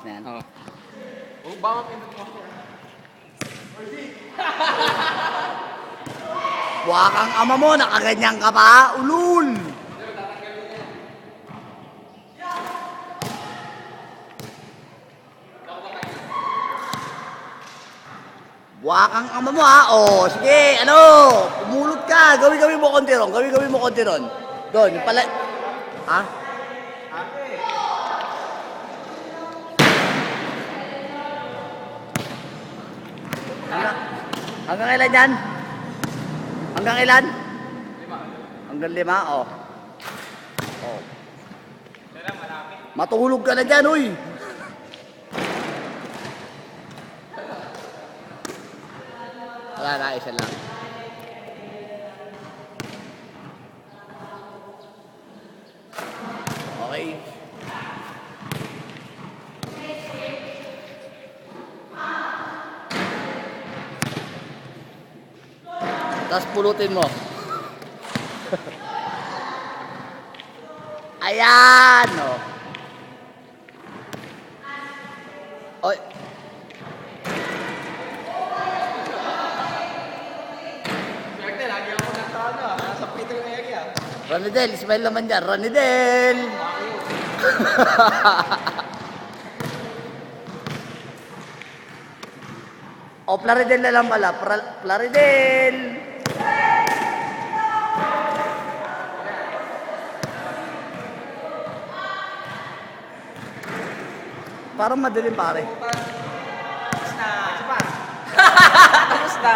ayos na yan. Oo. Oh, baka mapindot mo. Wakang ama mo, nakaganyan ka pa, ulul! Wakang ama mo ha, oh, sige, ano, pumulot ka, gawin mo konti ron, gawin mo konti ron. Doon, yung pala, ha? Hanggang ilan yan? Hanggang ilan? 5. Hanggang 5, oh. Oh. Matulog ka na dyan, uy. Wala na, isa lang. Okay. Tapos pulutin mo. Ayan, oh. Oy. Swerte, lagi ako nagtano. Nasa pito yung egi ah. Ronidel, smile naman dyan. Ronidel! O, Plaridel na lang pala. Plaridel! Parang madilim pare. Tapos na. Tapos na.